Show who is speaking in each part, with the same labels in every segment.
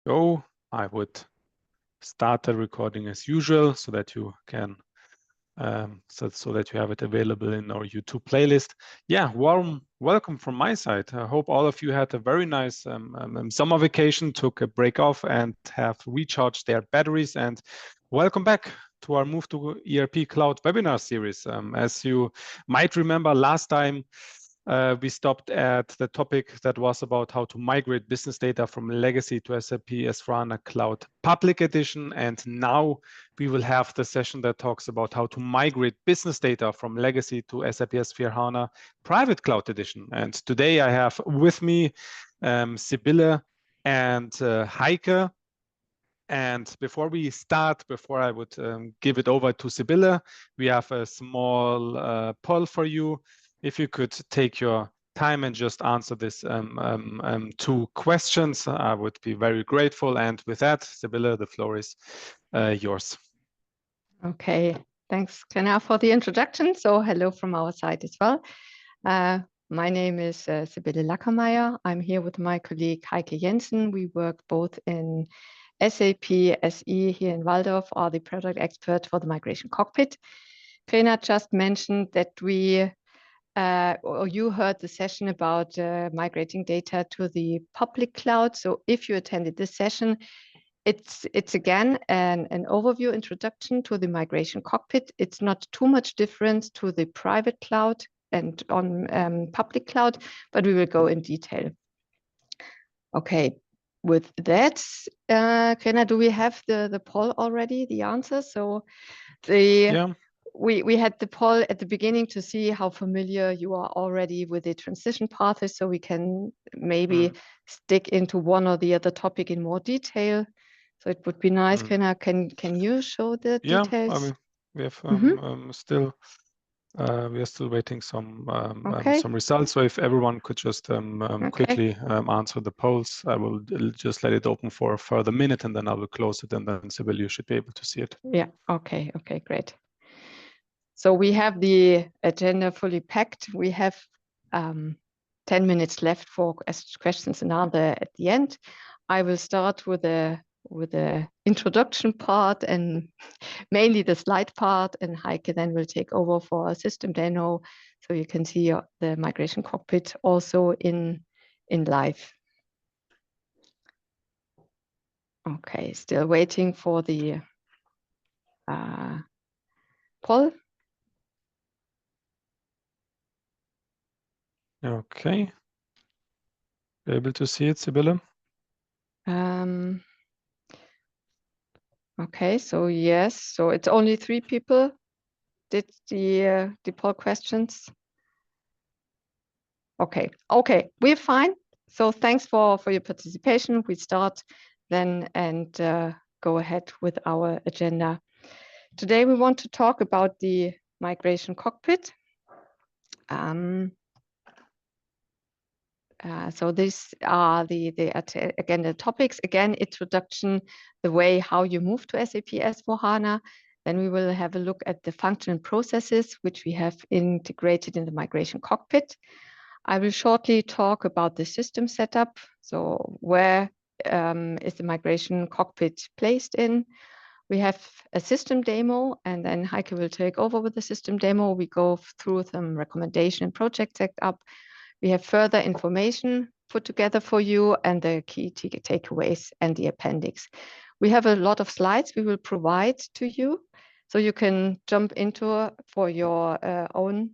Speaker 1: go, I would start the recording as usual so that you can so that you have it available in our YouTube playlist. Yeah, warm welcome from my side. I hope all of you had a very nice summer vacation, took a break off and have recharged their batteries, and welcome back to our Move to ERP Cloud webinar series. As you might remember, last time we stopped at the topic that was about how to migrate business data from legacy to SAP S/4HANA Cloud Public Edition. And now we will have the session that talks about how to migrate business data from legacy to SAP S/4HANA Private Cloud Edition. And today I have with me Sybille and Heike. And before we start, before I would give it over to Sybille, we have a small poll for you. If you could take your time and just answer this 2 questions, I would be very grateful. And with that, Sybille, the floor is yours.
Speaker 2: Okay, thanks, Krenna, for the introduction. So hello from our side as well. My name is Sybille Lackermeier. I'm here with my colleague Heike Jansen. We work both in SAP SE here in Walldorf, are the product expert for the migration cockpit. Krenna just mentioned that or you heard the session about migrating data to the public cloud. So if you attended this session, it's again an overview introduction to the migration cockpit. It's not too much difference to the private cloud and on public cloud, but we will go in detail. Okay, with that, Krenna, do we have the poll already, the answer? So we had the poll at the beginning to see how familiar you are already with the transition paths, so we can maybe stick into one or the other topic in more detail. So it would be nice, Krenna, can you show the details?
Speaker 1: Yeah, I mean, we have we are still waiting some results. So if everyone could just quickly answer the polls, I will just let it open for a further minute, and then I will close it, and then Sybille, you should be able to see it.
Speaker 2: Yeah. Okay, great. So we have the agenda fully packed. We have 10 minutes left for questions and answers at the end. I will start with the introduction part and mainly the slide part, and Heike then will take over for a system demo, so you can see the migration cockpit also in live. Okay, still waiting for the poll.
Speaker 1: Okay. Able to see it, Sybille?
Speaker 2: Okay, so yes, so it's only 3 people did the poll questions. Okay, we're fine. So thanks for your participation. We start then and go ahead with our agenda. Today we want to talk about the migration cockpit. So these are the topics. Again, introduction, the way how you move to SAP S/4HANA. Then we will have a look at the functional processes which we have integrated in the migration cockpit. I will shortly talk about the system setup. So where is the migration cockpit placed in? We have a system demo, and then Heike will take over with the system demo. We go through some recommendation and project setup. We have further information put together for you and the key takeaways and the appendix. We have a lot of slides we will provide to you, so you can jump into for your own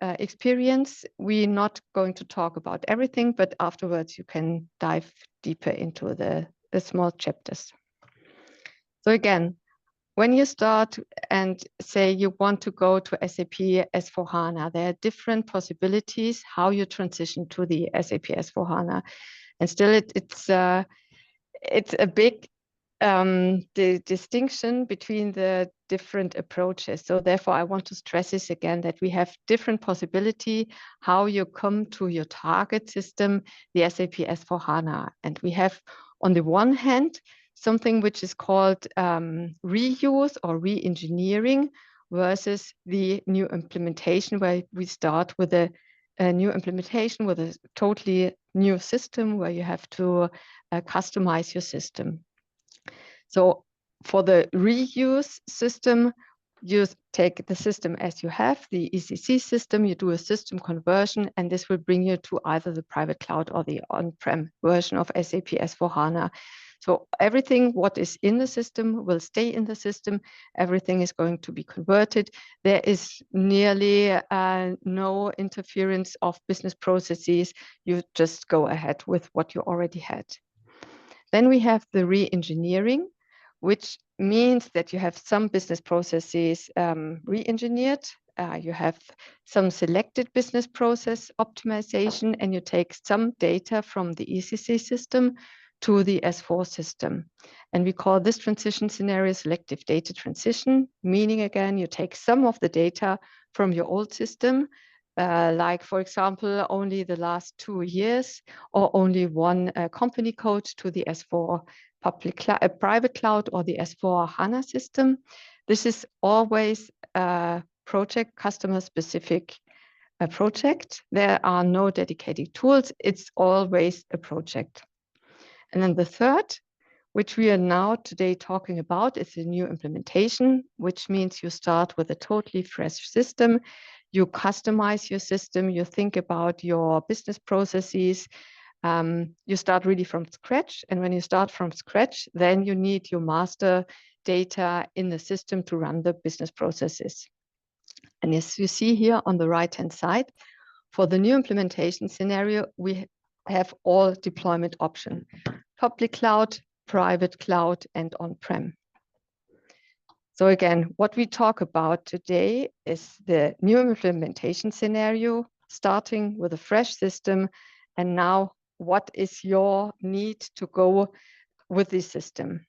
Speaker 2: experience. We're not going to talk about everything, but afterwards you can dive deeper into the small chapters. So again, when you start and say you want to go to SAP S/4HANA, there are different possibilities how you transition to the SAP S/4HANA, and still it's a big the distinction between the different approaches. So therefore, I want to stress this again, that we have different possibility how you come to your target system, the SAP S/4HANA, and we have on the one hand something which is called reuse or re-engineering versus the new implementation, where we start with a new implementation with a totally new system where you have to customize your system. So for the reuse system, you take the system as you have, the ECC system, you do a system conversion, and this will bring you to either the private cloud or the on-prem version of SAP S/4HANA. So everything what is in the system will stay in the system. Everything is going to be converted. There is nearly no interference of business processes. You just go ahead with what you already had. Then we have the re-engineering, which means that you have some business processes re-engineered. You have some selected business process optimization, and you take some data from the ECC system to the S4 system. And we call this transition scenario selective data transition, meaning again, you take some of the data from your old system, like for example, only the last 2 years or only one company code to the S4 private cloud or the S4 HANA system. This is always a project, customer specific project. There are no dedicated tools. It's always a project. And then the third, which we are now today talking about, is a new implementation, which means you start with a totally fresh system. You customize your system. You think about your business processes. You start really from scratch. And when you start from scratch, then you need your master data in the system to run the business processes. And as you see here on the right-hand side, for the new implementation scenario, we have all deployment options: public cloud, private cloud, and on-prem. So again, what we talk about today is the new implementation scenario, starting with a fresh system. And now, what is your need to go with this system?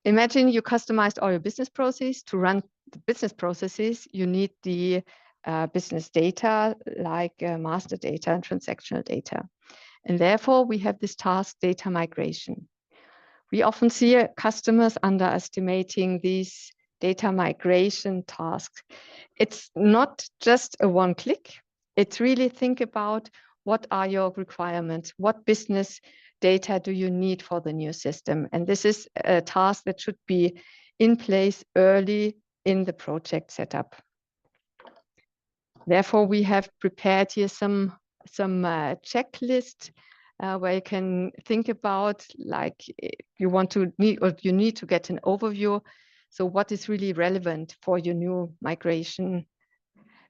Speaker 2: Imagine you customized all your business processes. To run the business processes, you need the business data, like master data and transactional data. And therefore, we have this task, data migration. We often see customers underestimating these data migration tasks. It's not just a one click. It's really think about what are your requirements, what business data do you need for the new system. And this is a task that should be in place early in the project setup. Therefore, we have prepared here some checklist where you can think about, like, you need to get an overview. So what is really relevant for your new migration,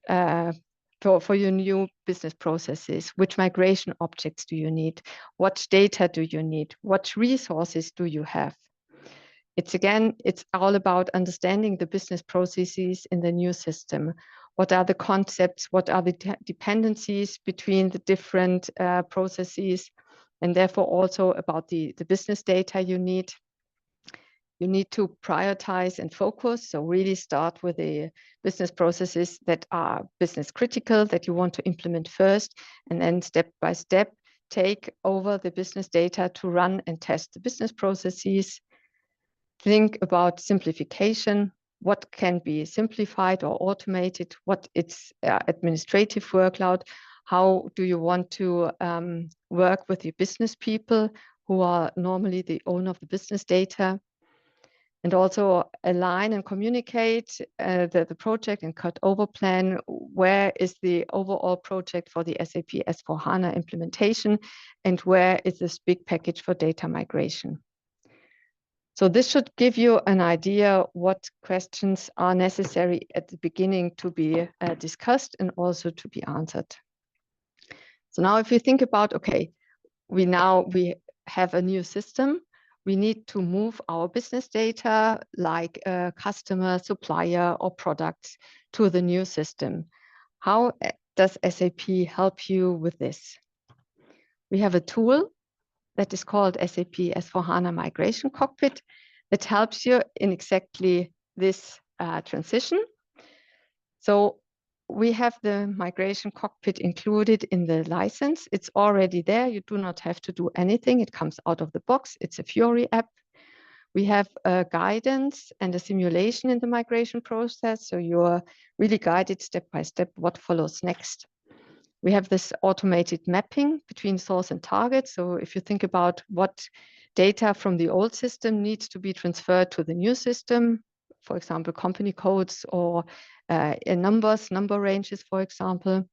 Speaker 2: for your new business processes? Which migration objects do you need? What data do you need? What resources do you have? It's all about understanding the business processes in the new system. What are the concepts? What are the dependencies between the different processes? And therefore also about the business data you need. You need to prioritize and focus. So really start with the business processes that are business critical, that you want to implement first, and then step by step, take over the business data to run and test the business processes. Think about simplification. What can be simplified or automated? What its administrative workload? How do you want to work with your business people who are normally the owner of the business data? And also align and communicate the project and cut over plan. Where is the overall project for the SAP S/4HANA implementation? And where is this big package for data migration? So this should give you an idea what questions are necessary at the beginning to be discussed and also to be answered. So now if you think about, okay, we have a new system, we need to move our business data like a customer, supplier, or products to the new system. How does SAP help you with this? We have a tool that is called SAP S/4HANA Migration Cockpit that helps you in exactly this transition. So we have the migration cockpit included in the license. It's already there. You do not have to do anything. It comes out of the box. It's a Fiori app. We have a guidance and a simulation in the migration process. So you're really guided step by step what follows next. We have this automated mapping between source and target. So if you think about what data from the old system needs to be transferred to the new system, for example, company codes or number ranges, for example.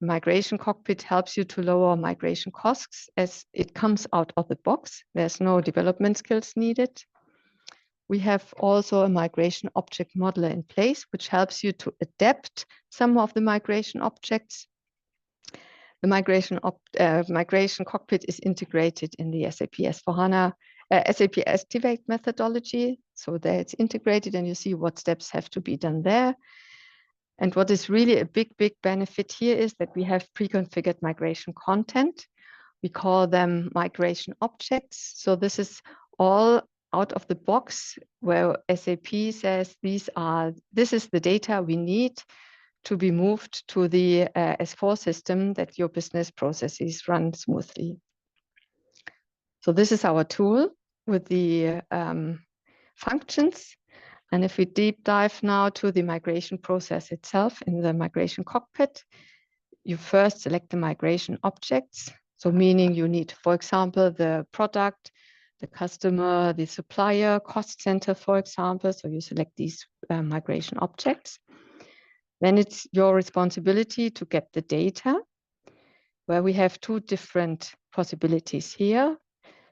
Speaker 2: Migration Cockpit helps you to lower migration costs as it comes out of the box. There's no development skills needed. We have also a migration object modeler in place, which helps you to adapt some of the migration objects. The migration cockpit is integrated in the SAP S/4HANA, SAP Activate methodology. So there it's integrated and you see what steps have to be done there. And what is really a big benefit here is that we have pre-configured migration content. We call them migration objects. So this is all out of the box where SAP says this is the data we need to be moved to the S4 system that your business processes run smoothly. So this is our tool with the functions. And if we deep dive now to the migration process itself in the migration cockpit, you first select the migration objects. So meaning you need, for example, the product, the customer, the supplier, cost center, for example. So you select these migration objects. Then it's your responsibility to get the data, where we have two different possibilities here.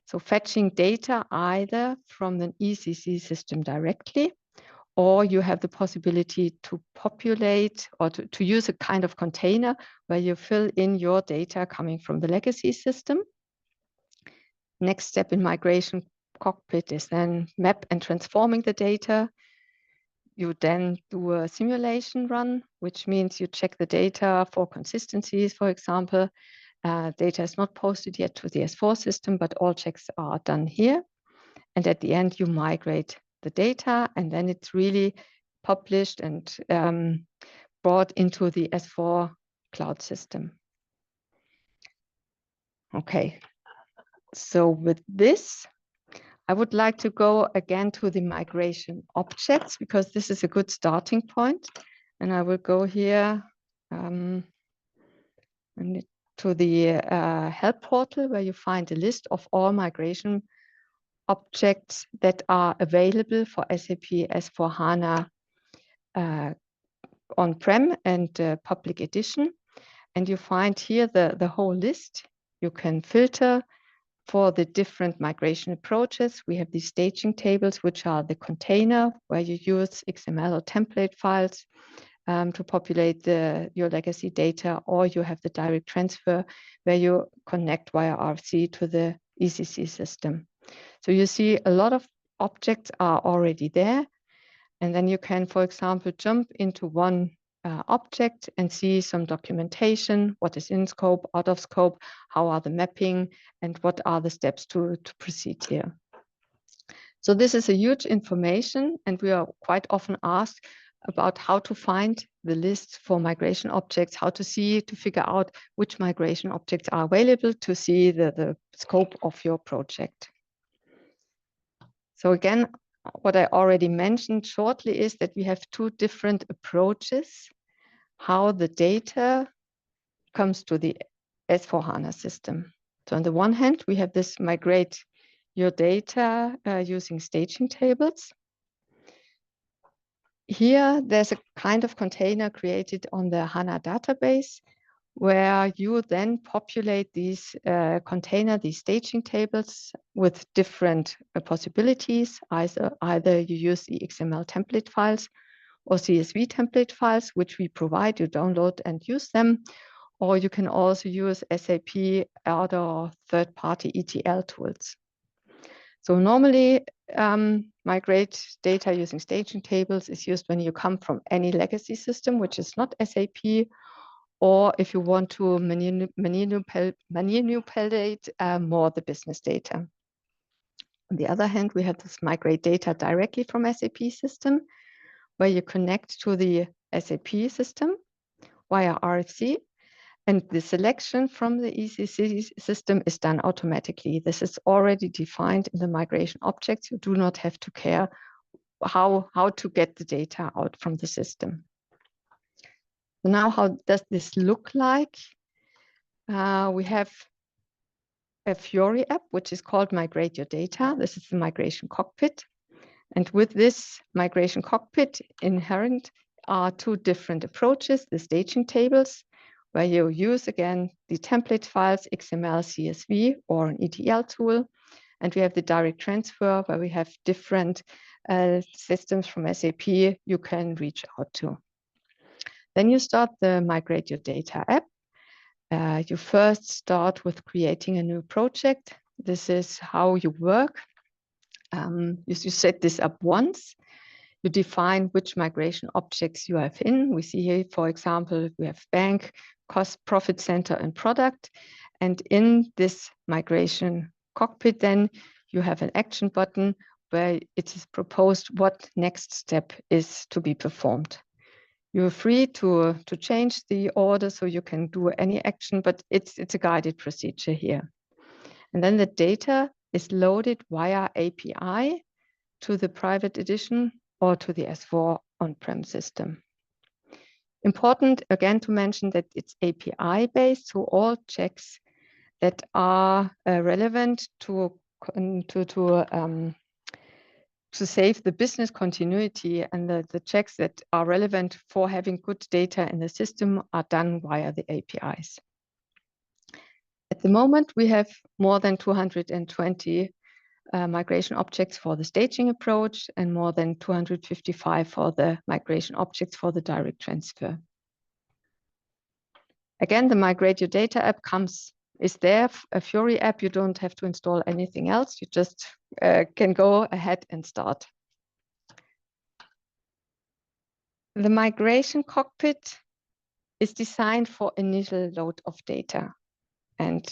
Speaker 2: So fetching data either from an ECC system directly, or you have the possibility to populate or to use a kind of container where you fill in your data coming from the legacy system. Next step in migration cockpit is then map and transforming the data. You then do a simulation run, which means you check the data for consistencies, for example. Data is not posted yet to the S4 system, but all checks are done here. And at the end, you migrate the data, and then it's really published and brought into the S4 cloud system. Okay, so with this, I would like to go again to the migration objects, because this is a good starting point. And I will go here to the help portal, where you find a list of all migration objects that are available for SAP S/4HANA on-prem and public edition. And you find here the whole list. You can filter for the different migration approaches. We have these staging tables, which are the container where you use XML or template files to populate your legacy data, or you have the direct transfer where you connect via RFC to the ECC system. So you see a lot of objects are already there. And then you can, for example, jump into one object and see some documentation, what is in scope, out of scope, how are the mapping, and what are the steps to proceed here. So this is a huge information, and we are quite often asked about how to find the list for migration objects, how to figure out which migration objects are available to see the scope of your project. So again, what I already mentioned shortly is that we have two different approaches how the data comes to the S/4HANA system. So on the one hand, we have this migrate your data using staging tables. Here, there's a kind of container created on the HANA database where you then populate these these staging tables with different possibilities. Either you use the XML template files or CSV template files, which we provide, you download and use them, or you can also use SAP other third-party ETL tools. So normally, migrate data using staging tables is used when you come from any legacy system, which is not SAP, or if you want to manipulate more the business data. On the other hand, we have this migrate data directly from SAP system, where you connect to the SAP system via RFC, and the selection from the ECC system is done automatically. This is already defined in the migration objects. You do not have to care how to get the data out from the system. So now how does this look like? We have a Fiori app, which is called Migrate Your Data. This is the migration cockpit. And with this migration cockpit inherent are two different approaches, the staging tables, where you use again the template files, XML, CSV, or an ETL tool. And we have the direct transfer, where we have different systems from SAP you can reach out to. Then you start the Migrate Your Data app. You first start with creating a new project. This is how you work. You set this up once. You define which migration objects you have in. We see here, for example, we have bank, cost, profit center, and product. And in this migration cockpit, then you have an action button where it is proposed what next step is to be performed. You're free to change the order, so you can do any action, but it's a guided procedure here. And then the data is loaded via API to the private edition or to the S4 on-prem system. Important again to mention that it's API based, so all checks that are relevant to save the business continuity, and the checks that are relevant for having good data in the system are done via the APIs. At the moment, we have more than 220 migration objects for the staging approach and more than 255 for the migration objects for the direct transfer. Again, the Migrate Your Data app is there, a Fiori app. You don't have to install anything else. You just can go ahead and start. The migration cockpit is designed for initial load of data. And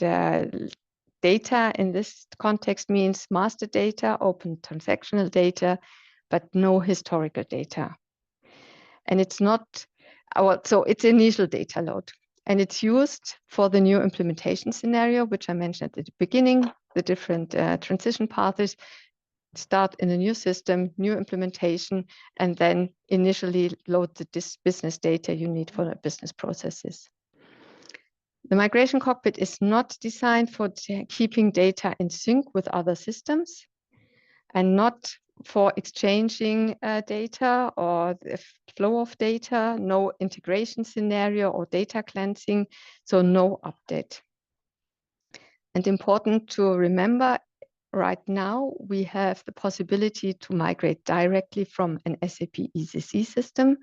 Speaker 2: data in this context means master data, open transactional data, but no historical data. And it's not, so it's initial data load. And it's used for the new implementation scenario, which I mentioned at the beginning, the different transition paths. Start in a new system, new implementation, and then initially load the business data you need for the business processes. The migration cockpit is not designed for keeping data in sync with other systems and not for exchanging data or the flow of data, no integration scenario or data cleansing, so no update. And important to remember, right now we have the possibility to migrate directly from an SAP ECC system,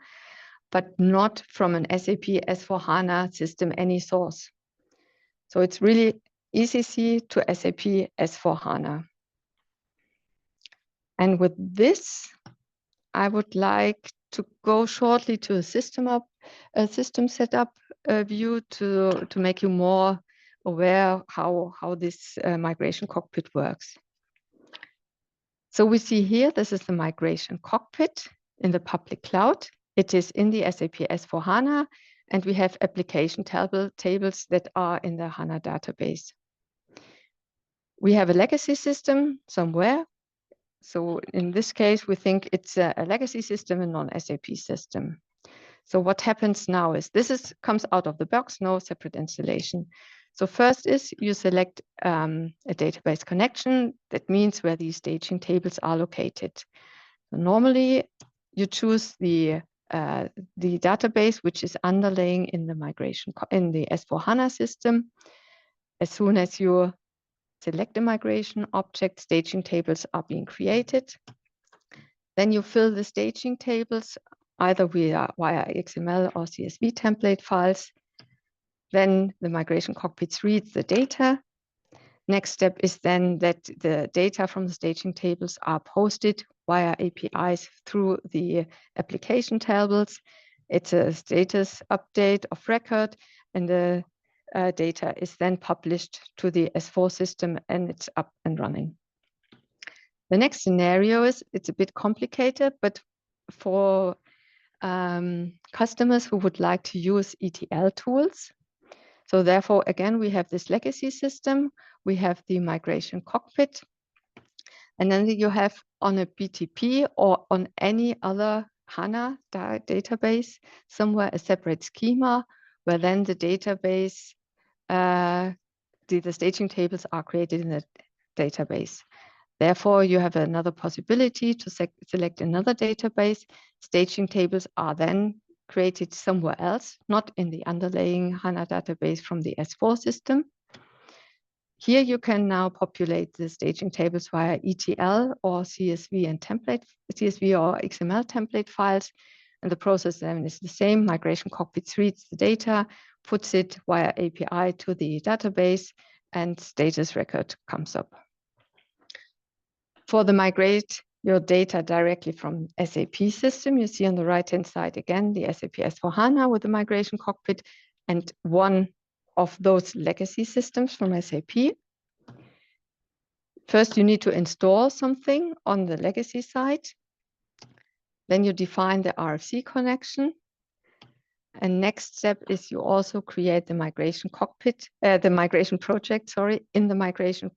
Speaker 2: but not from an SAP S4HANA system, any source. So it's really ECC to SAP S4HANA. And with this, I would like to go shortly to a system setup view to make you more aware how this migration cockpit works. So we see here, this is the migration cockpit in the public cloud. It is in the SAP S4HANA, and we have application tables that are in the HANA database. We have a legacy system somewhere. So in this case, we think it's a legacy system, a non-SAP system. So what happens now is comes out of the box, no separate installation. So first is you select a database connection. That means where these staging tables are located. So normally you choose the database which is underlying in the migration in the S4HANA system. As soon as you select a migration object, staging tables are being created. Then you fill the staging tables either via XML or CSV template files. Then the migration cockpit reads the data. Next step is then that the data from the staging tables are posted via APIs through the application tables. It's a status update of record, and the data is then published to the S4 system, and it's up and running. The next scenario is, it's a bit complicated, but for customers who would like to use ETL tools. So therefore, again, we have this legacy system, we have the migration cockpit, and then you have on a BTP or on any other HANA database, somewhere a separate schema, where then the database, the staging tables are created in the database. Therefore, you have another possibility to select another database. Staging tables are then created somewhere else, not in the underlying HANA database from the S4 system. Here you can now populate the staging tables via ETL or CSV and CSV or XML template files. And the process then is the same. Migration Cockpit reads the data, puts it via API to the database, and status record comes up. For the migrate your data directly from SAP system, you see on the right-hand side again the SAP S/4HANA with the Migration Cockpit and one of those legacy systems from SAP. First, you need to install something on the legacy side. Then you define the RFC connection. And next step is you also create the migration cockpit, the migration project, sorry, in the migration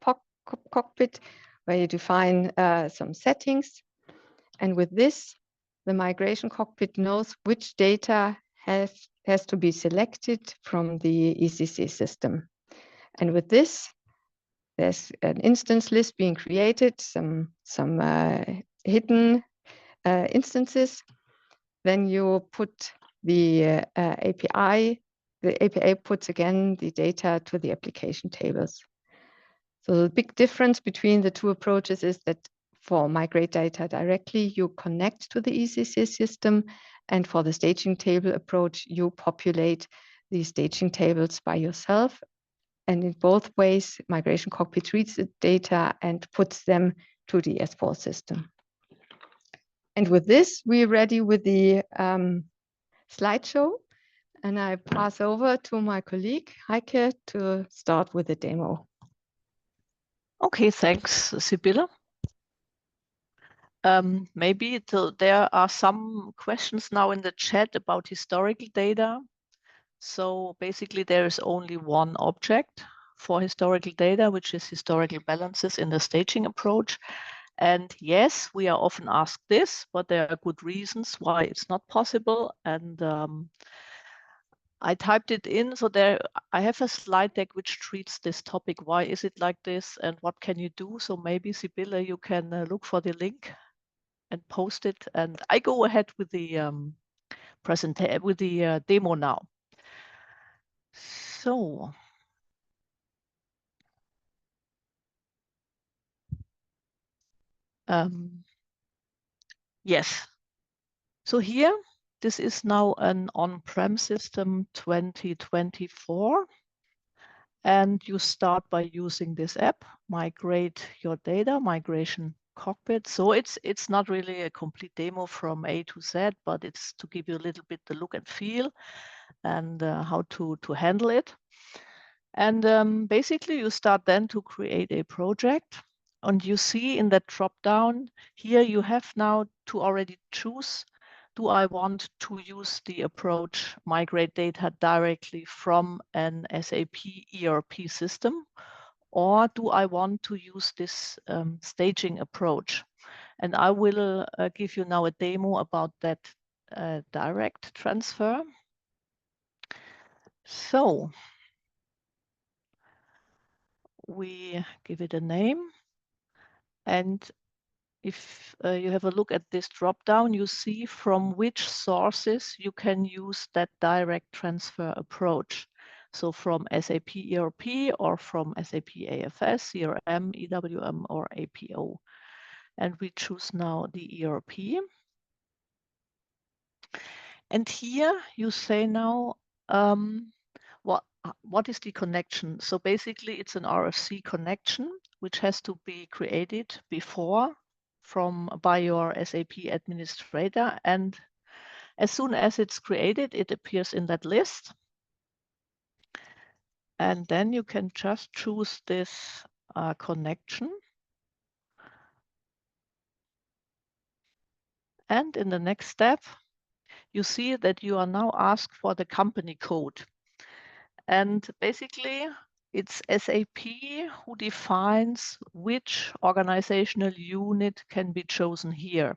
Speaker 2: cockpit, where you define some settings. And with this, the migration cockpit knows which data has to be selected from the ECC system. And with this, there's an instance list being created, some hidden instances. Then you put the API. The API puts again the data to the application tables. So the big difference between the two approaches is that for migrate data directly, you connect to the ECC system. And for the staging table approach, you populate the staging tables by yourself. And in both ways, Migration Cockpit reads the data and puts them to the S4 system. And with this, we're ready with the slideshow. And I pass over to my colleague, Heike, to start with the demo.
Speaker 3: Okay, thanks, Sybille. Maybe there are some questions now in the chat about historical data. So basically, there is only one object for historical data, which is historical balances in the staging approach. And yes, we are often asked this, but there are good reasons why it's not possible. And I typed it in, so there I have a slide deck which treats this topic. Why is it like this, and what can you do? So maybe Sybille, you can look for the link and post it. And I go ahead with the demo now. So yes. So here, this is now an on-prem system 2024. And you start by using this app, Migrate Your Data, Migration Cockpit. So it's not really a complete demo from A to Z, but it's to give you a little bit the look and feel and how to handle it. And basically, you start then to create a project. And you see in that drop down here, you have now to already choose, do I want to use the approach migrate data directly from an SAP ERP system, or do I want to use this staging approach? And I will give you now a demo about that direct transfer. So we give it a name. And if you have a look at this drop-down, you see from which sources you can use that direct transfer approach. So from SAP ERP or from SAP AFS, CRM, EWM, or APO. And we choose now the ERP. And here you say now, what is the connection? So basically it's an RFC connection, which has to be created before by your SAP administrator. And as soon as it's created, it appears in that list. And then you can just choose this connection. And in the next step, you see that you are now asked for the company code. And basically, it's SAP who defines which organizational unit can be chosen here.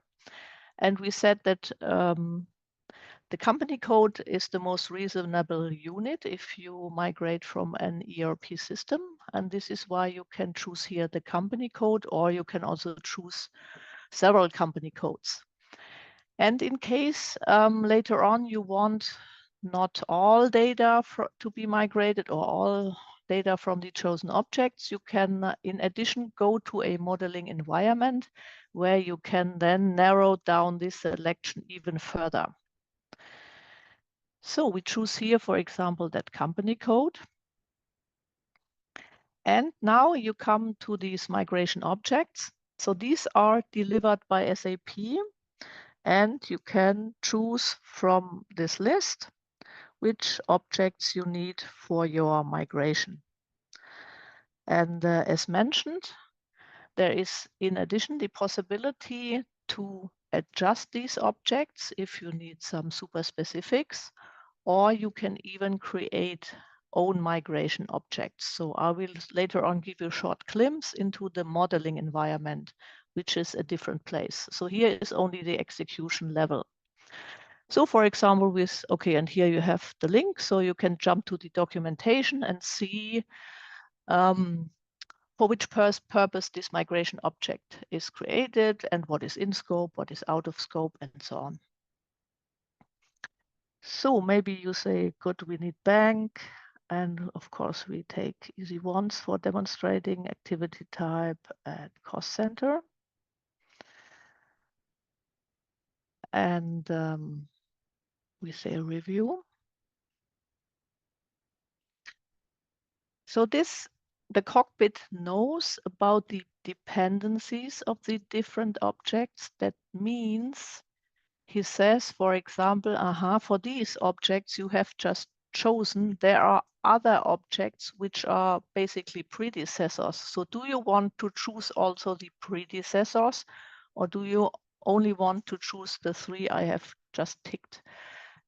Speaker 3: And we said that the company code is the most reasonable unit if you migrate from an ERP system. And this is why you can choose here the company code, or you can also choose several company codes. And in case later on you want not all data to be migrated or all data from the chosen objects, you can in addition go to a modeling environment where you can then narrow down this selection even further. So we choose here, for example, that company code. And now you come to these migration objects. So these are delivered by SAP, and you can choose from this list which objects you need for your migration. And as mentioned, there is in addition the possibility to adjust these objects if you need some super specifics, or you can even create own migration objects. So I will later on give you a short glimpse into the modeling environment, which is a different place. So here is only the execution level. So for example, with, okay, and here you have the link, so you can jump to the documentation and see for which purpose this migration object is created and what is in scope, what is out of scope, and so on. So maybe you say, good, we need bank. And of course, we take easy ones for demonstrating activity type and cost center. And we say review. So the cockpit knows about the dependencies of the different objects. That means he says, for example, for these objects you have just chosen, there are other objects which are basically predecessors. So do you want to choose also the predecessors, or do you only want to choose the 3 I have just ticked?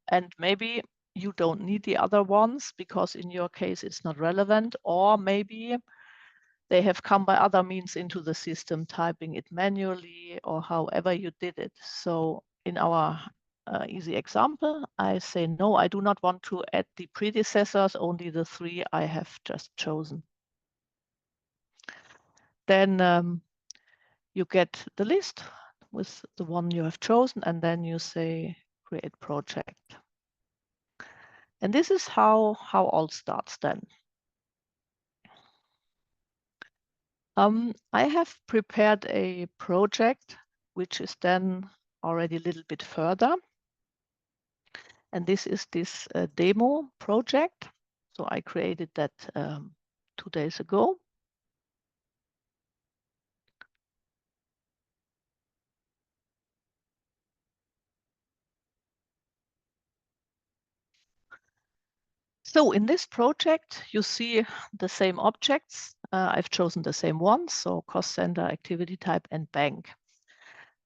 Speaker 3: And maybe you don't need the other ones because in your case it's not relevant, or maybe they have come by other means into the system, typing it manually or however you did it. So in our easy example, I say, no, I do not want to add the predecessors, only the 3 I have just chosen. Then you get the list with the one you have chosen, and then you say create project. And this is how all starts then. I have prepared a project which is then already a little bit further. And this is this demo project. So I created that 2 days ago. So in this project, you see the same objects. I've chosen the same ones, so cost center, activity type, and bank.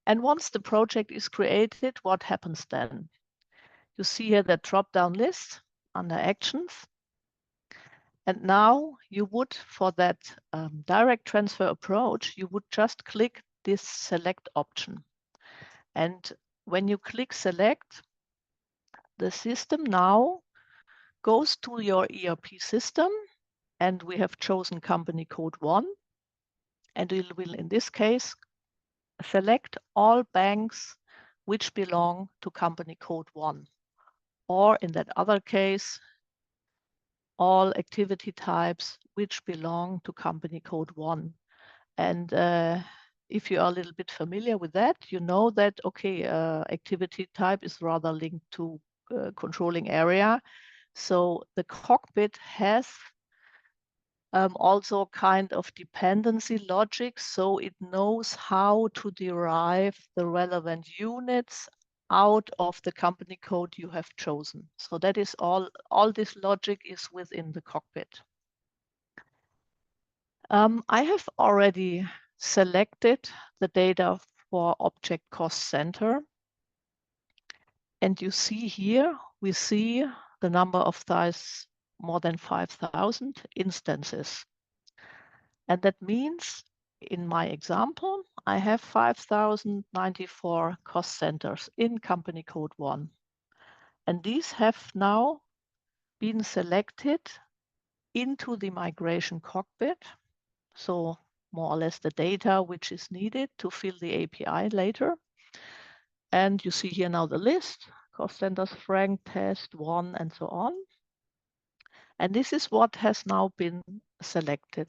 Speaker 3: And once the project is created, what happens then? You see here the drop-down list under actions. And now you would, for that direct transfer approach, you would just click this select option. And when you click select, the system now goes to your ERP system, and we have chosen company code 1. And it will, in this case, select all banks which belong to company code 1. Or in that other case, all activity types which belong to company code 1. And if you are a little bit familiar with that, you know that, okay, activity type is rather linked to controlling area. So the cockpit has also kind of dependency logic, so it knows how to derive the relevant units out of the company code you have chosen. So that is all this logic is within the cockpit. I have already selected the data for object cost center. And you see here, we see the number of those more than 5,000 instances. And that means, in my example, I have 5,094 cost centers in company code 1. And these have now been selected into the migration cockpit. So more or less the data which is needed to fill the API later. And you see here now the list, cost centers, Frank, test, 1, and so on. And this is what has now been selected.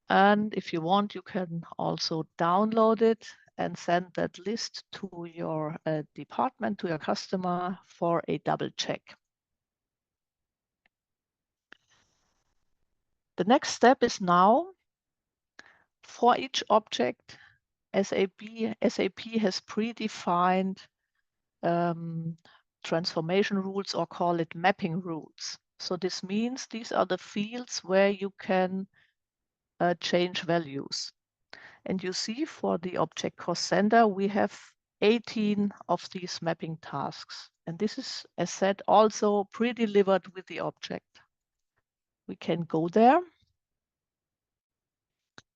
Speaker 3: And if you want, you can also download it and send that list to your department, to your customer for a double check. The next step is now for each object, SAP has predefined transformation rules, or call it mapping rules. So this means these are the fields where you can change values. And you see for the object cost center, we have 18 of these mapping tasks. And this is, as said, also pre-delivered with the object. We can go there.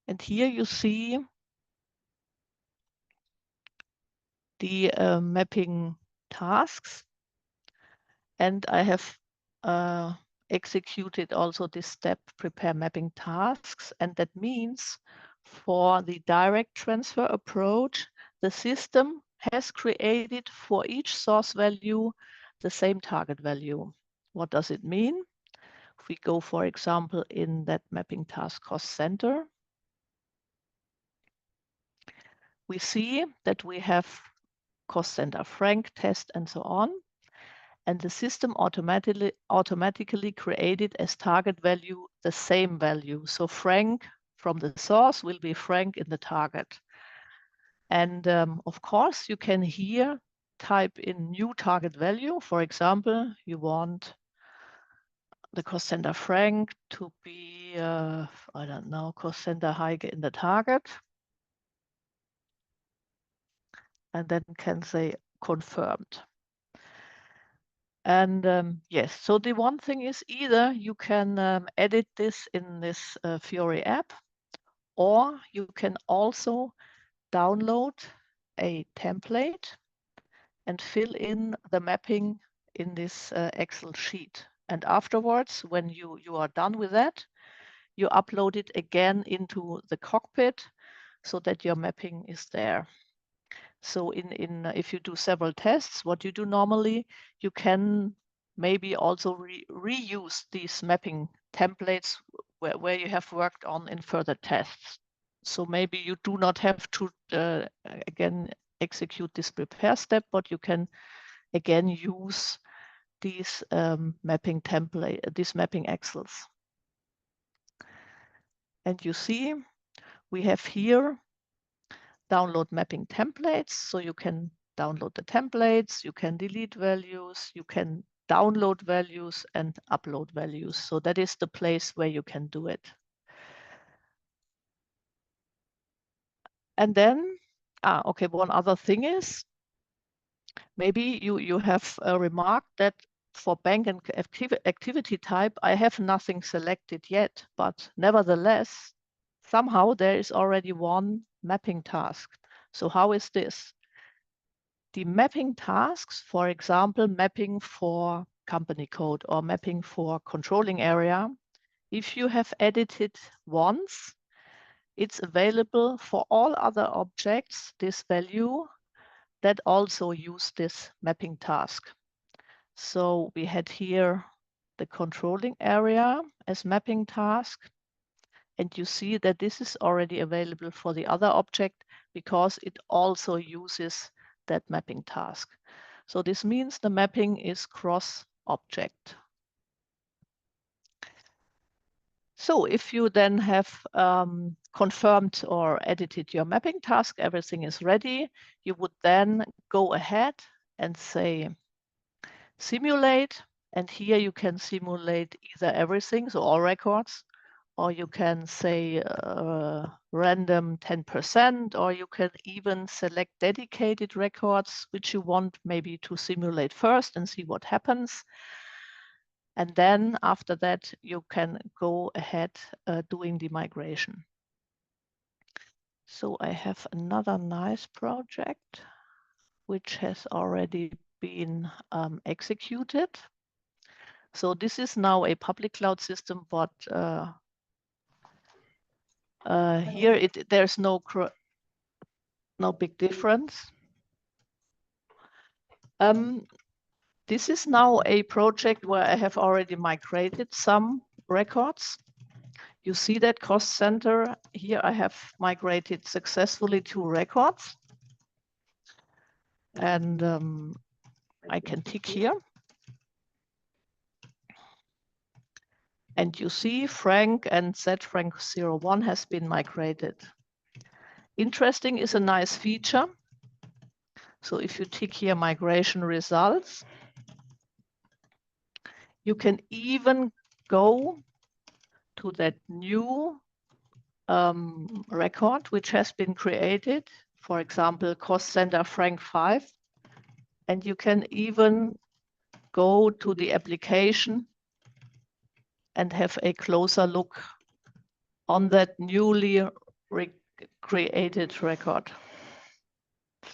Speaker 3: And here you see the mapping tasks. And I have executed also this step, prepare mapping tasks. And that means for the direct transfer approach, the system has created for each source value the same target value. What does it mean? If we go, for example, in that mapping task cost center, we see that we have cost center Frank, test, and so on. And the system automatically created as target value the same value. So Frank from the source will be Frank in the target. And of course, you can here type in new target value. For example, you want the cost center Frank to be, I don't know, cost center Heike in the target. And then can say confirmed. And yes, so the one thing is either you can edit this in this Fiori app, or you can also download a template and fill in the mapping in this Excel sheet. And afterwards, when you are done with that, you upload it again into the cockpit so that your mapping is there. So if you do several tests, what you do normally, you can maybe also reuse these mapping templates where you have worked on in further tests. So maybe you do not have to again execute this prepare step, but you can again use these mapping template, these mapping Excels. And you see, we have here download mapping templates. So you can download the templates, you can delete values, you can download values and upload values. So that is the place where you can do it. And then, okay, one other thing is, maybe you have remarked that for bank and activity type, I have nothing selected yet, but nevertheless, somehow there is already one mapping task. So how is this? The mapping tasks, for example, mapping for company code or mapping for controlling area, if you have edited once, it's available for all other objects, this value, that also use this mapping task. So we had here the controlling area as mapping task. And you see that this is already available for the other object because it also uses that mapping task. So this means the mapping is cross-object. So if you then have confirmed or edited your mapping task, everything is ready, you would then go ahead and say simulate. And here you can simulate either everything, so all records, or you can say random 10%, or you can even select dedicated records, which you want maybe to simulate first and see what happens. And then after that, you can go ahead doing the migration. So I have another nice project which has already been executed. So this is now a public cloud system, but here there's no big difference. This is now a project where I have already migrated some records. You see that cost center here. I have migrated successfully 2 records, and I can tick here. And you see Frank and ZFrank01 has been migrated. Interesting is a nice feature. So if you tick here migration results, you can even go to that new record which has been created, for example, cost center Frank 5, and you can even go to the application and have a closer look on that newly created record.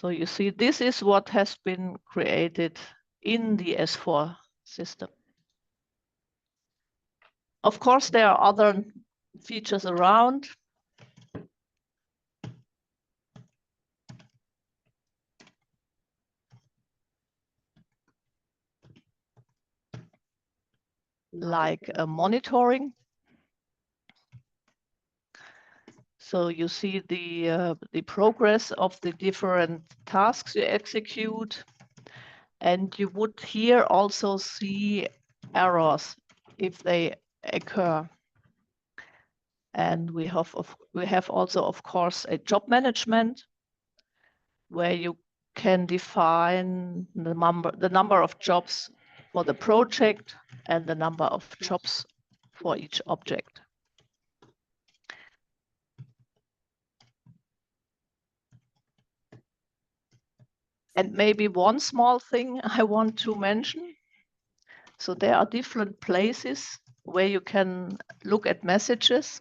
Speaker 3: So you see, this is what has been created in the S4 system. Of course, there are other features around. Like monitoring. So you see the progress of the different tasks you execute. And you would here also see errors if they occur. And we have also, of course, a job management where you can define the number of jobs for the project and the number of jobs for each object. And maybe one small thing I want to mention. So there are different places where you can look at messages.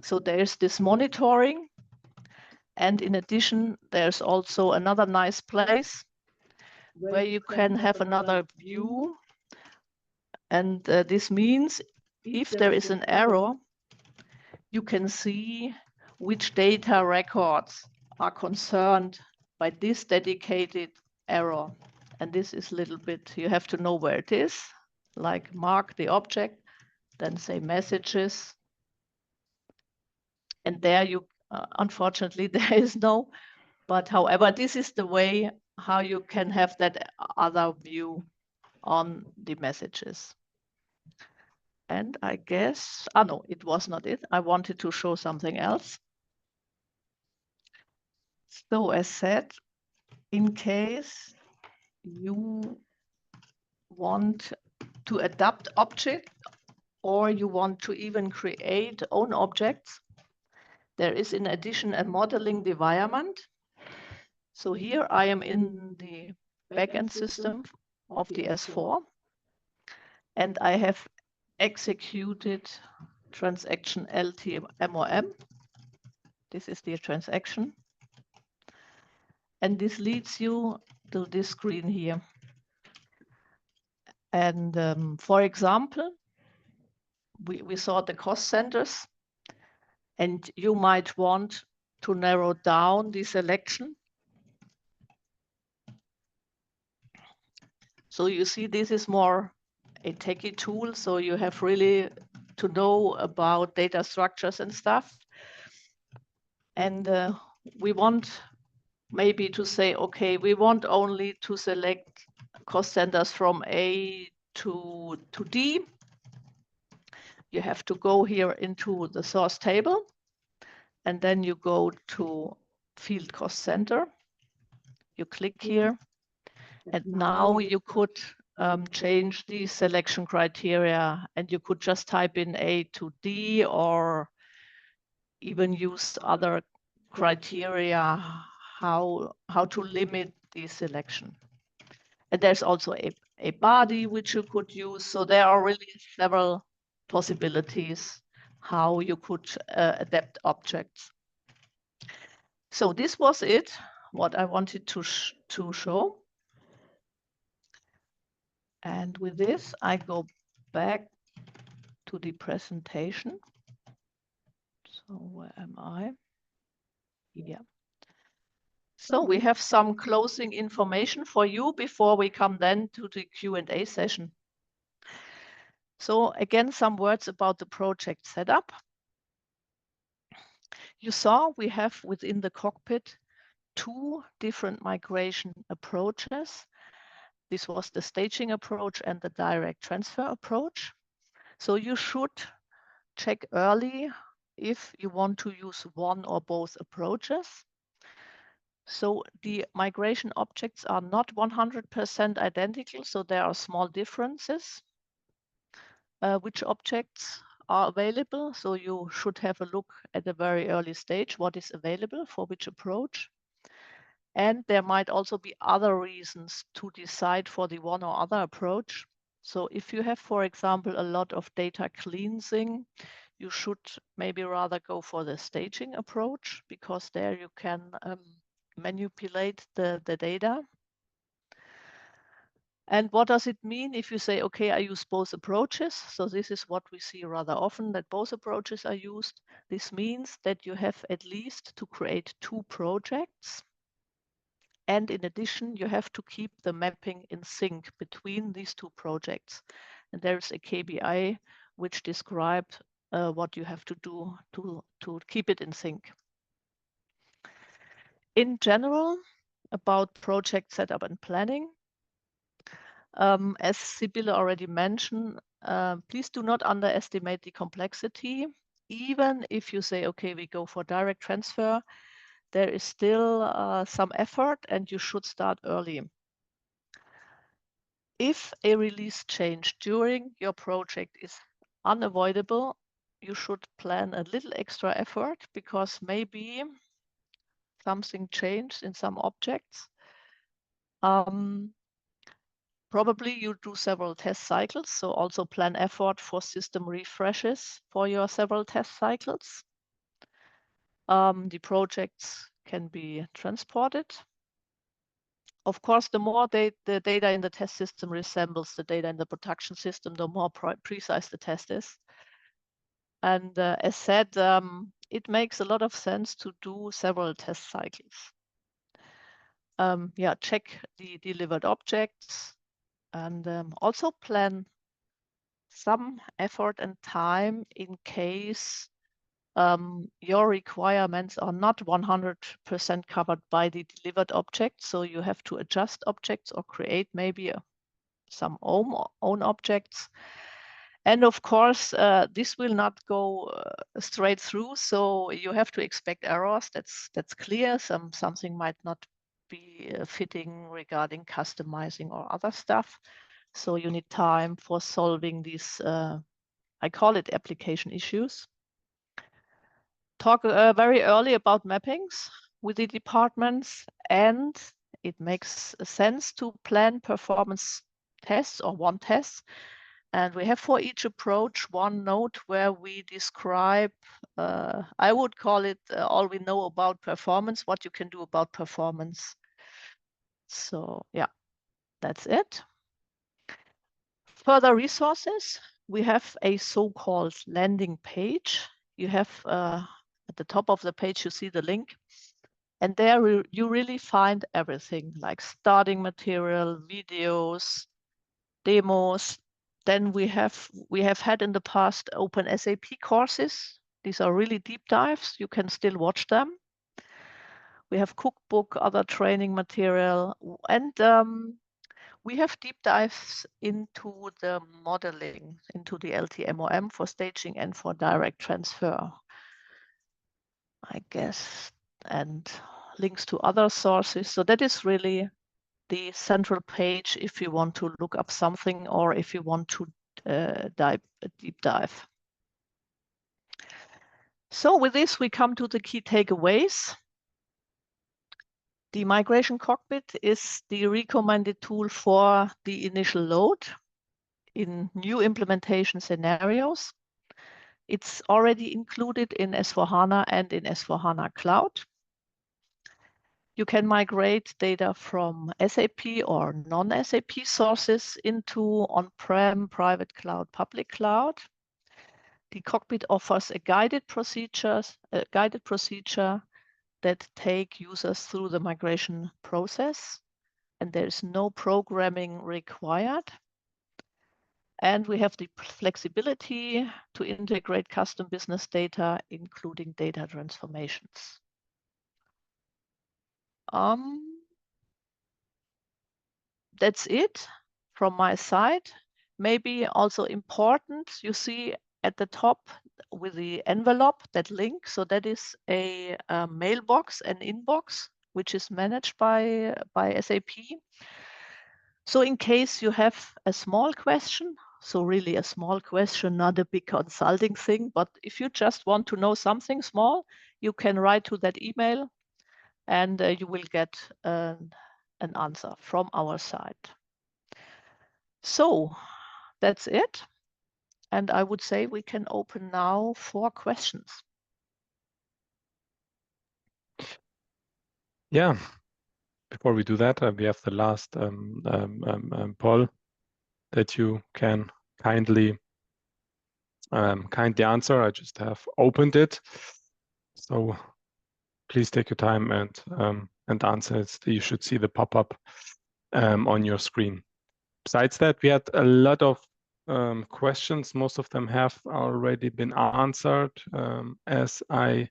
Speaker 3: So there's this monitoring. And in addition, there's also another nice place where you can have another view. And this means if there is an error, you can see which data records are concerned by this dedicated error. And this is a little bit, you have to know where it is, like mark the object, then say messages. And there you, unfortunately, there is no, but however, this is the way how you can have that other view on the messages. And I guess, no, it was not it. I wanted to show something else. So as said, in case you want to adapt object or you want to even create own objects, there is in addition a modeling environment. So here I am in the backend system of the S4, and I have executed transaction LTMOM. This is the transaction. And this leads you to this screen here. And for example, we saw the cost centers, and you might want to narrow down the selection. So you see, this is more a techie tool. So you have really to know about data structures and stuff. And we want maybe to say, okay, we want only to select cost centers from A to D. You have to go here into the source table, and then you go to field cost center. You click here, and now you could change the selection criteria, and you could just type in A to D or even use other criteria how to limit the selection. And there's also a body which you could use. So there are really several possibilities how you could adapt objects. So this was it, what I wanted to show. And with this, I go back to the presentation. So where am I? Here. So we have some closing information for you before we come then to the Q&A session. So again, some words about the project setup. You saw we have within the cockpit 2 different migration approaches. This was the staging approach and the direct transfer approach. So you should check early if you want to use one or both approaches. So the migration objects are not 100% identical, so there are small differences. Which objects are available? So you should have a look at a very early stage, what is available for which approach. And there might also be other reasons to decide for the one or other approach. So if you have, for example, a lot of data cleansing, you should maybe rather go for the staging approach, because there you can manipulate the data. And what does it mean if you say, okay, I use both approaches? So this is what we see rather often, that both approaches are used. This means that you have at least to create 2 projects. And in addition, you have to keep the mapping in sync between these 2 projects. And there's a KPI which describes what you have to do to keep it in sync. In general, about project setup and planning, as Sybille already mentioned, please do not underestimate the complexity. Even if you say, okay, we go for direct transfer, there is still some effort and you should start early. If a release change during your project is unavoidable, you should plan a little extra effort, because maybe something changed in some objects. Probably you do several test cycles, so also plan effort for system refreshes for your several test cycles. The projects can be transported. Of course, the more the data in the test system resembles the data in the production system, the more precise the test is. And as said, it makes a lot of sense to do several test cycles. Yeah, check the delivered objects, and also plan some effort and time in case your requirements are not 100% covered by the delivered object. So you have to adjust objects or create maybe some own objects. And of course, this will not go straight through. So you have to expect errors. That's clear. Something might not be fitting regarding customizing or other stuff. So you need time for solving these, I call it application issues. Talk very early about mappings with the departments, and it makes sense to plan performance tests or one test. And we have for each approach one note where we describe, I would call it all we know about performance, what you can do about performance. So yeah, that's it. Further resources, we have a so-called landing page. You have at the top of the page, you see the link. And there you really find everything like starting material, videos, demos. Then we have had in the past open SAP courses. These are really deep dives. You can still watch them. We have cookbook, other training material, and we have deep dives into the modeling, into the LTMOM for staging and for direct transfer, I guess, and links to other sources. So that is really the central page if you want to look up something or if you want to deep dive. So with this, we come to the key takeaways. The migration cockpit is the recommended tool for the initial load in new implementation scenarios. It's already included in S4HANA and in S4HANA Cloud. You can migrate data from SAP or non-SAP sources into on-prem, private cloud, public cloud. The Cockpit offers a guided procedure that take users through the migration process, and there is no programming required. And we have the flexibility to integrate custom business data, including data transformations. That's it from my side. Maybe also important, you see at the top with the envelope, that link. So that is a mailbox, an inbox, which is managed by SAP. So in case you have a small question, so really a small question, not a big consulting thing, but if you just want to know something small, you can write to that email and you will get an answer from our side. So that's it. And I would say we can open now for questions.
Speaker 1: Yeah, before we do that, we have the last poll that you can kindly answer. I just have opened it, so please take your time and answer it. You should see the pop-up on your screen. Besides that, we had a lot of questions. Most of them have already been answered. As I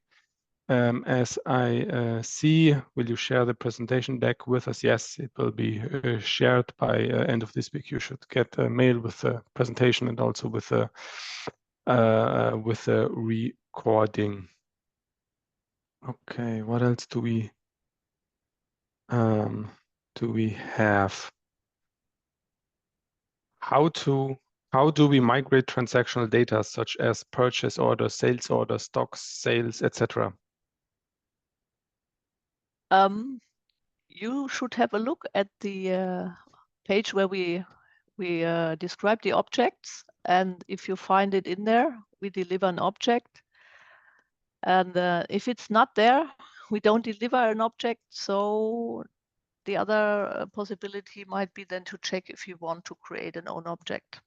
Speaker 1: see, will you share the presentation deck with us? Yes, it will be shared by end of this week. You should get a mail with the presentation and also with the recording. Okay, what else do we have? How do we migrate transactional data such as purchase orders, sales orders, stocks, sales, etc.?
Speaker 3: You should have a look at the page where we describe the objects, and if you find it in there, we deliver an object. And if it's not there, we don't deliver an object. So the other possibility might be then to check if you want to create an own object.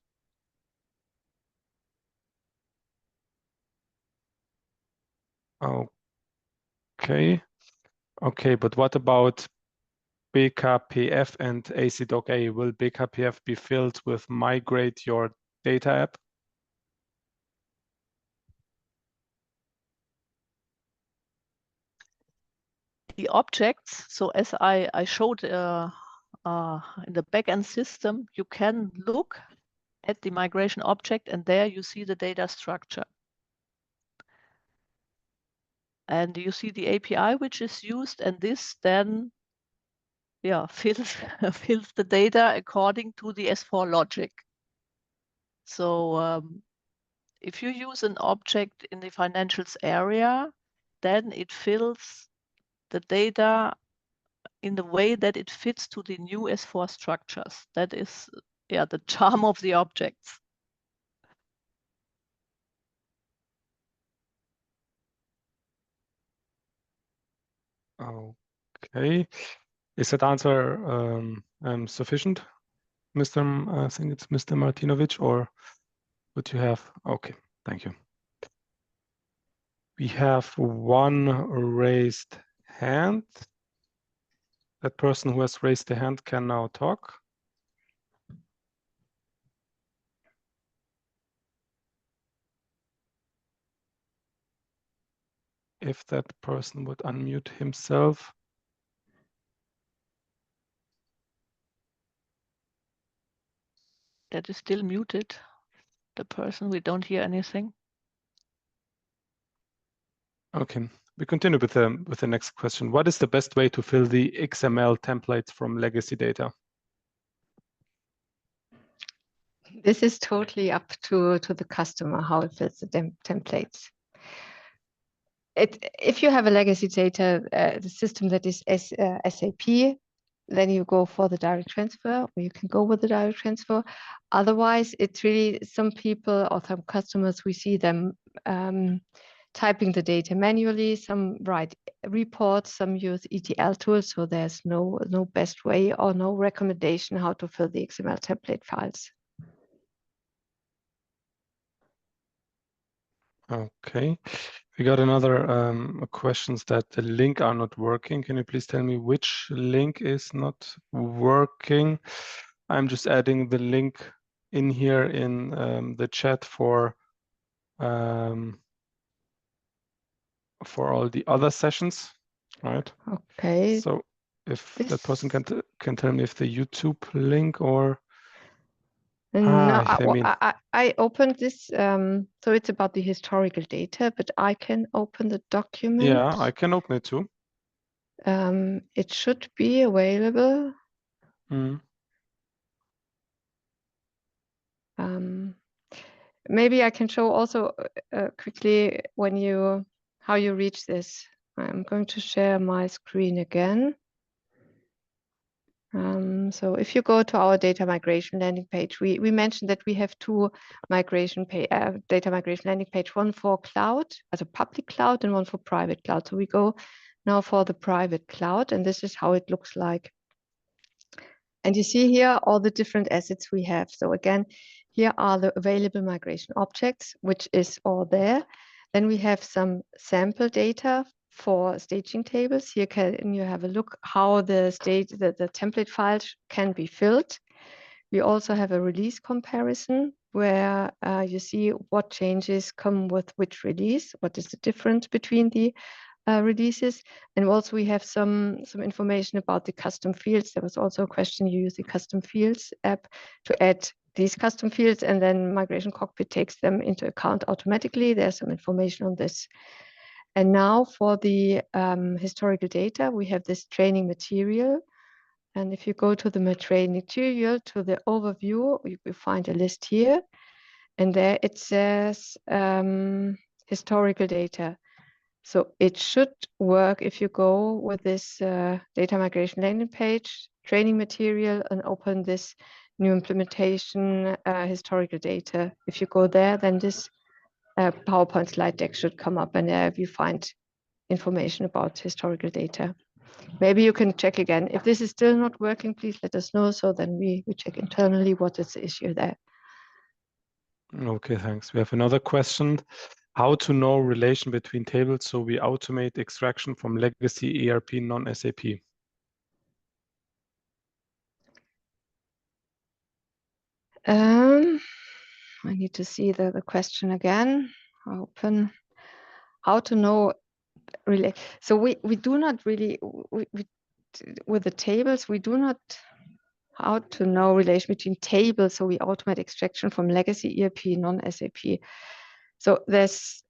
Speaker 1: Okay, but what about BKPF and ACDoc-A? Will BKPF be filled with migrate your data app?
Speaker 3: The objects, so as I showed in the backend system, you can look at the migration object and there you see the data structure. And you see the API which is used, and this then fills the data according to the S4 logic. So if you use an object in the financials area, then it fills the data in the way that it fits to the new S4 structures. That is the charm of the objects.
Speaker 1: Okay, is that answer sufficient, Mr. I think it's Mr. Martinovic, or would you have? Okay, thank you. We have one raised hand. That person who has raised the hand can now talk. If that person would unmute himself.
Speaker 3: That is still muted. The person, we don't hear anything.
Speaker 1: Okay, we continue with the next question. What is the best way to fill the XML templates from legacy data?
Speaker 2: This is totally up to the customer, how it fills the templates. If you have a legacy data, the system that is SAP, then you go for the direct transfer, or you can go with the direct transfer. Otherwise, it's really some people or some customers, we see them typing the data manually, some write reports, some use ETL tools. So there's no best way or no recommendation how to fill the XML template files.
Speaker 1: Okay, we got another questions that the link are not working. Can you please tell me which link is not working? I'm just adding the link in here in the chat for all the other sessions, right?
Speaker 2: Okay.
Speaker 1: So if that person can tell me if the YouTube link or
Speaker 2: no,
Speaker 1: mean,
Speaker 2: I opened this. So it's about the historical data, but I can open the document.
Speaker 1: yeah, I can open it too.
Speaker 2: It should be available.
Speaker 1: Mm.
Speaker 2: Maybe I can show also quickly how you reach this. I'm going to share my screen again. So if you go to our data migration landing page, we mentioned that we have two data migration landing page, one for cloud, as a public cloud, and one for private cloud. So we go now for the private cloud, and this is how it looks like. And you see here all the different assets we have. So again, here are the available migration objects, which is all there. Then we have some sample data for staging tables. Here can you have a look how the template files can be filled. We also have a release comparison where you see what changes come with which release, what is the difference between the releases. And also we have some information about the custom fields. There was also a question, you use the custom fields app to add these custom fields, and then Migration Cockpit takes them into account automatically. There's some information on this. And now for the historical data, we have this training material. And if you go to the training material, to the overview, you will find a list here. And there it says historical data. So it should work if you go with this data migration landing page, training material, and open this new implementation historical data. If you go there, then this PowerPoint slide deck should come up, and there you find information about historical data. Maybe you can check again. If this is still not working, please let us know, so then we check internally what is the issue there.
Speaker 1: Okay, thanks. We have another question. How to know relation between tables so we automate extraction from legacy ERP non-SAP?
Speaker 2: I need to see the question again. Open. How to know really? So we do not really with the tables. We do not how to know relation between tables. So we automate extraction from legacy ERP non-SAP. So there's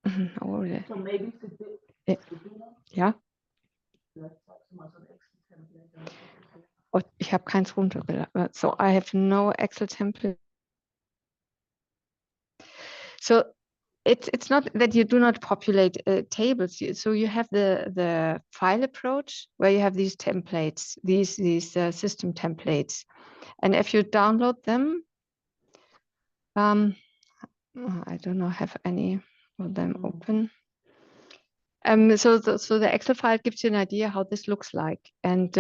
Speaker 3: So maybe
Speaker 2: ja. Oh, ich habe keins runtergeladen. So I have no Excel template. So it's not that you do not populate tables. So you have the file approach where you have these templates, these system templates, and if you download them, I don't know, have any of them open. So the Excel file gives you an idea how this looks like, and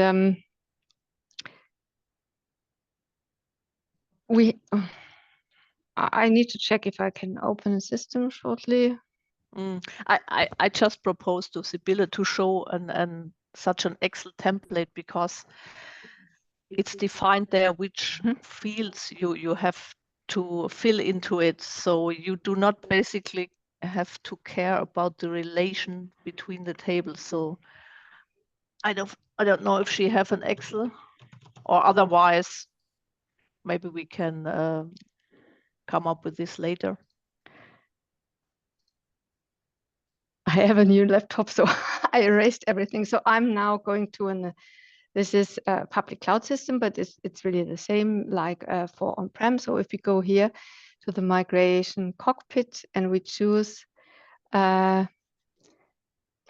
Speaker 2: I need to check if I can open a system shortly.
Speaker 3: I just proposed to Sybille to show such an Excel template, because it's defined there which fields you have to fill into it. So you do not basically have to care about the relation between the tables. So I don't know if she have an Excel, or otherwise maybe we can come up with this later.
Speaker 2: I have a new laptop, so I erased everything. So I'm now going to this is a public cloud system, but it's really the same like for on-prem. So if we go here to the migration cockpit and we choose a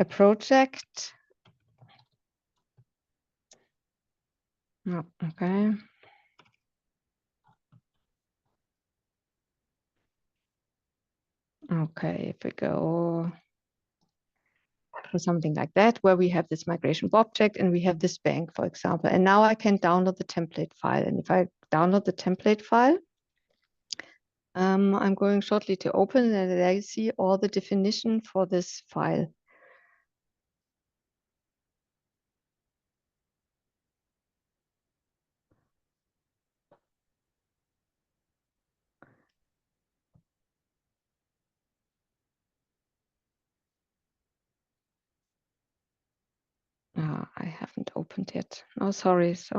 Speaker 2: project. Oh, okay. Okay, if we go for something like that, where we have this migration object and we have this bank, for example, and now I can download the template file. And if I download the template file, I'm going shortly to open, and there you see all the definition for this file. I haven't opened yet. Oh, sorry.
Speaker 1: Okay,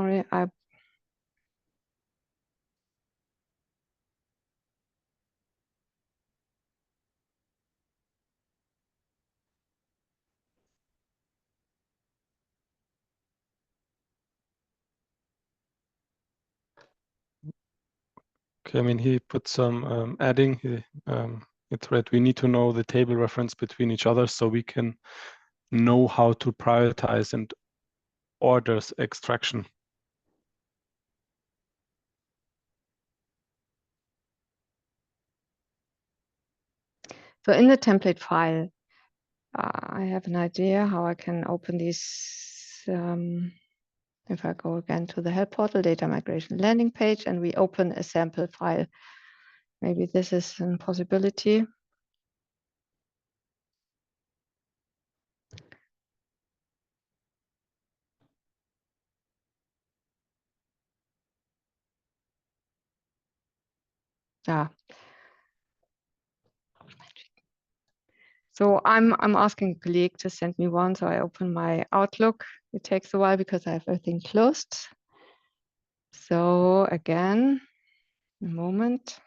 Speaker 1: I mean, he put some adding. It read, we need to know the table reference between each other so we can know how to prioritize and orders extraction.
Speaker 2: So in the template file, I have an idea how I can open these. If I go again to the help portal, data migration landing page, and we open a sample file. Maybe this is a possibility. So I'm asking a colleague to send me one. So I open my Outlook. It takes a while because I have everything closed. So again, a moment.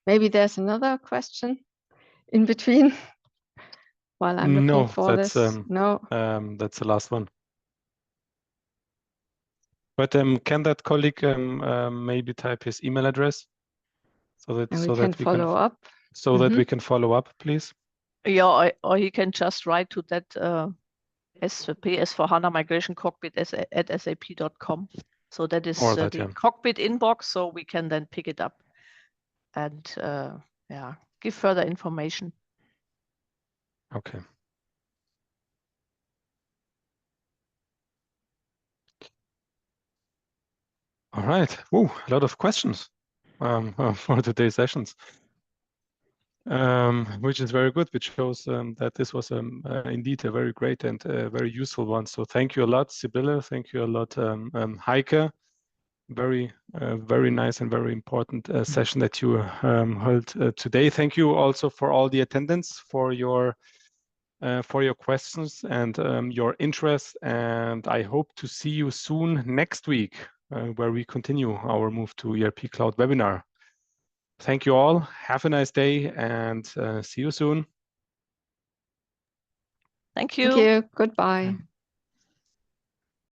Speaker 2: Maybe there's another question in between while I'm looking for this. No,
Speaker 1: that's the last one. But can that colleague maybe type his email address so that
Speaker 2: we can follow up,
Speaker 1: please?
Speaker 3: Yeah, or he can just write to that SAP S/4HANA migration cockpit at sap.com. So that is the cockpit inbox, so we can then pick it up and give further information.
Speaker 1: Okay. All right. Whoa, a lot of questions for today's sessions, which is very good, which shows that this was indeed a very great and very useful one. So thank you a lot, Sybille. Thank you a lot, Heike. Very nice and very important session that you held today. Thank you also for all the attendance, for your questions and your interest. And I hope to see you soon next week, where we continue our move to ERP Cloud webinar. Thank you all. Have a nice day and see you soon.
Speaker 3: Thank you.
Speaker 2: Thank you. Goodbye.